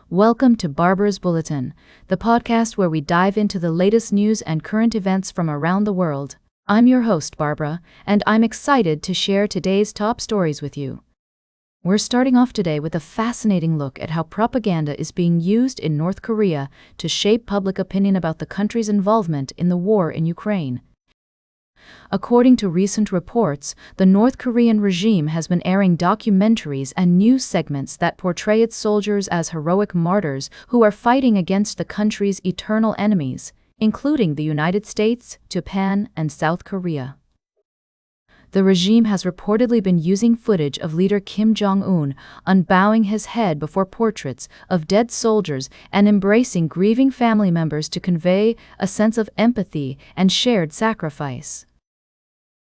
Welcome to Barbara's Bulletin, the podcast where we dive into the latest news and current events from around the world. I'm your host, Barbara, and I'm excited to share today's top stories with you. We're starting off today with a fascinating look at how propaganda is being used in North Korea to shape public opinion about the country's involvement in the war in Ukraine. According to recent reports, the North Korean regime has been airing documentaries and news segments that portray its soldiers as heroic martyrs who are fighting against the country's eternal enemies, including the United States, Japan, and South Korea. The regime has reportedly been using footage of leader Kim Jong-un unbowing his head before portraits of dead soldiers and embracing grieving family members to convey a sense of empathy and shared sacrifice.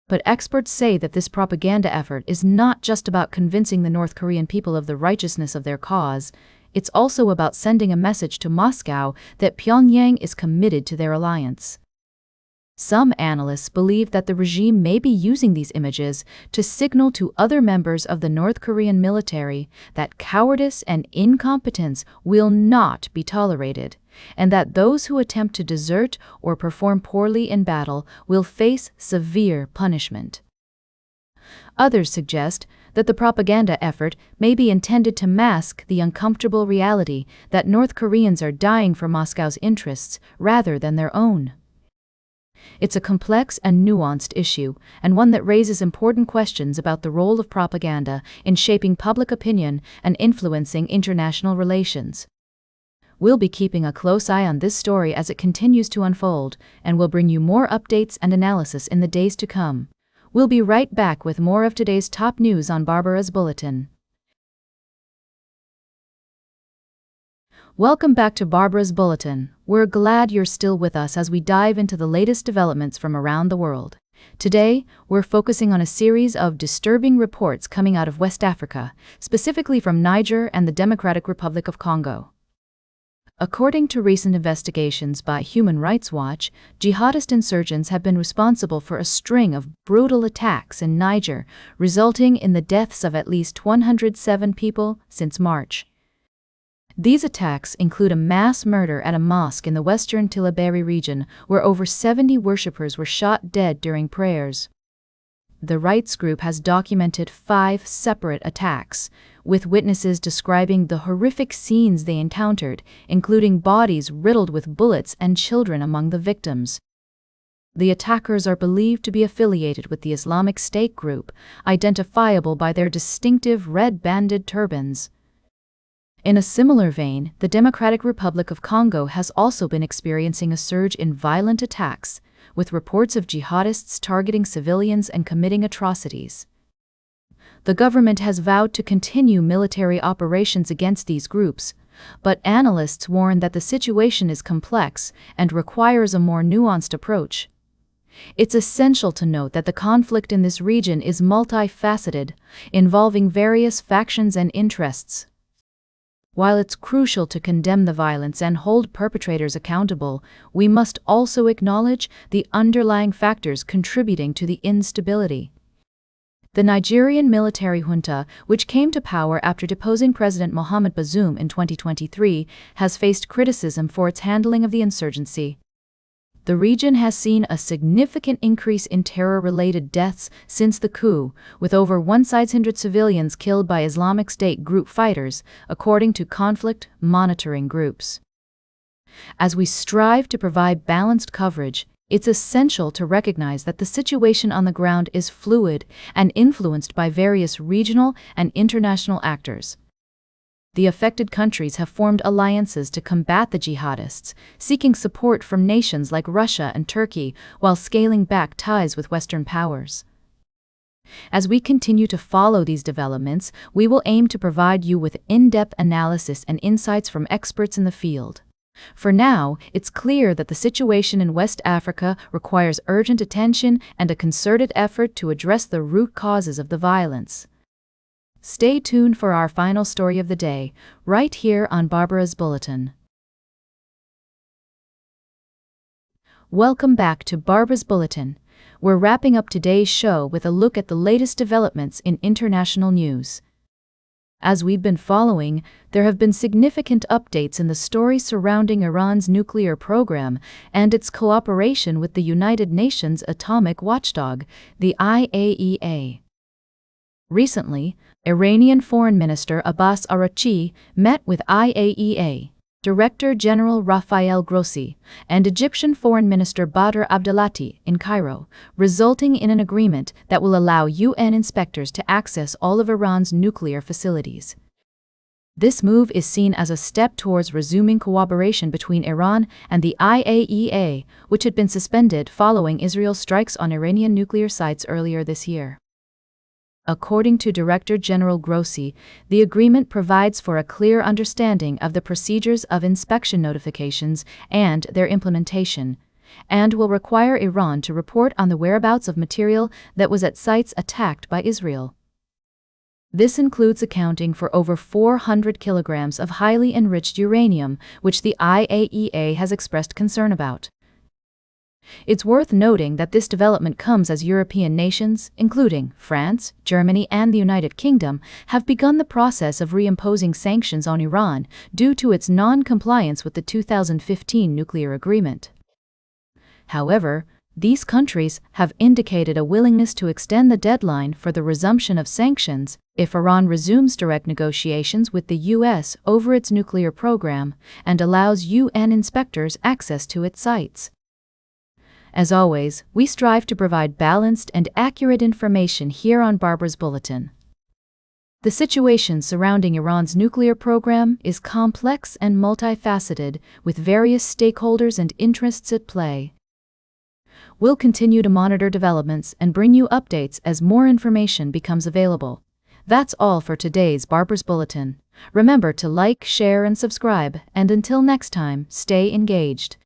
But experts say that this propaganda effort is not just about convincing the North Korean people of the righteousness of their cause, it's also about sending a message to Moscow that Pyongyang is committed to their alliance. Some analysts believe that the regime may be using these images to signal to other members of the North Korean military that cowardice and incompetence will not be tolerated, and that those who attempt to desert or perform poorly in battle will face severe punishment. Others suggest that the propaganda effort may be intended to mask the uncomfortable reality that North Koreans are dying for Moscow's interests rather than their own. It's a complex and nuanced issue, and one that raises important questions about the role of propaganda in shaping public opinion and influencing international relations. We'll be keeping a close eye on this story as it continues to unfold, and we'll bring you more updates and analysis in the days to come. We'll be right back with more of today's top news on Barbara's Bulletin. Welcome back to Barbara's Bulletin. We're glad you're still with us as we dive into the latest developments from around the world. Today, we're focusing on a series of disturbing reports coming out of West Africa, specifically from Niger and the Democratic Republic of Congo. According to recent investigations by Human Rights Watch, jihadist insurgents have been responsible for a string of brutal attacks in Niger, resulting in the deaths of at least 107 people since March. These attacks include a mass murder at a mosque in the western Tillabéri region, where over 70 worshippers were shot dead during prayers. The rights group has documented 5 separate attacks, with witnesses describing the horrific scenes they encountered, including bodies riddled with bullets and children among the victims. The attackers are believed to be affiliated with the Islamic State group, identifiable by their distinctive red-banded turbans. In a similar vein, the Democratic Republic of Congo has also been experiencing a surge in violent attacks, with reports of jihadists targeting civilians and committing atrocities. The government has vowed to continue military operations against these groups, but analysts warn that the situation is complex and requires a more nuanced approach. It's essential to note that the conflict in this region is multifaceted, involving various factions and interests. While it's crucial to condemn the violence and hold perpetrators accountable, we must also acknowledge the underlying factors contributing to the instability. The Nigerian military junta, which came to power after deposing President Mohamed Bazoum in 2023, has faced criticism for its handling of the insurgency. The region has seen a significant increase in terror-related deaths since the coup, with over 1,600 civilians killed by Islamic State group fighters, according to conflict monitoring groups. As we strive to provide balanced coverage, it's essential to recognize that the situation on the ground is fluid and influenced by various regional and international actors. The affected countries have formed alliances to combat the jihadists, seeking support from nations like Russia and Turkey while scaling back ties with Western powers. As we continue to follow these developments, we will aim to provide you with in-depth analysis and insights from experts in the field. For now, it's clear that the situation in West Africa requires urgent attention and a concerted effort to address the root causes of the violence. Stay tuned for our final story of the day, right here on Barbara's Bulletin. Welcome back to Barbara's Bulletin. We're wrapping up today's show with a look at the latest developments in international news. As we've been following, there have been significant updates in the story surrounding Iran's nuclear program and its cooperation with the United Nations atomic watchdog, the IAEA. Recently, Iranian Foreign Minister Abbas Araghchi met with IAEA Director General Rafael Grossi and Egyptian Foreign Minister Badr Abdelati in Cairo, resulting in an agreement that will allow UN inspectors to access all of Iran's nuclear facilities. This move is seen as a step towards resuming cooperation between Iran and the IAEA, which had been suspended following Israel's strikes on Iranian nuclear sites earlier this year. According to Director General Grossi, the agreement provides for a clear understanding of the procedures of inspection notifications and their implementation, and will require Iran to report on the whereabouts of material that was at sites attacked by Israel. This includes accounting for over 400 kilograms of highly enriched uranium, which the IAEA has expressed concern about. It's worth noting that this development comes as European nations, including France, Germany, and the United Kingdom, have begun the process of reimposing sanctions on Iran due to its non-compliance with the 2015 nuclear agreement. However, these countries have indicated a willingness to extend the deadline for the resumption of sanctions if Iran resumes direct negotiations with the US over its nuclear program and allows UN inspectors access to its sites. As always, we strive to provide balanced and accurate information here on Barbara's Bulletin. The situation surrounding Iran's nuclear program is complex and multifaceted, with various stakeholders and interests at play. We'll continue to monitor developments and bring you updates as more information becomes available. That's all for today's Barbara's Bulletin. Remember to like, share, and subscribe, and until next time, stay engaged.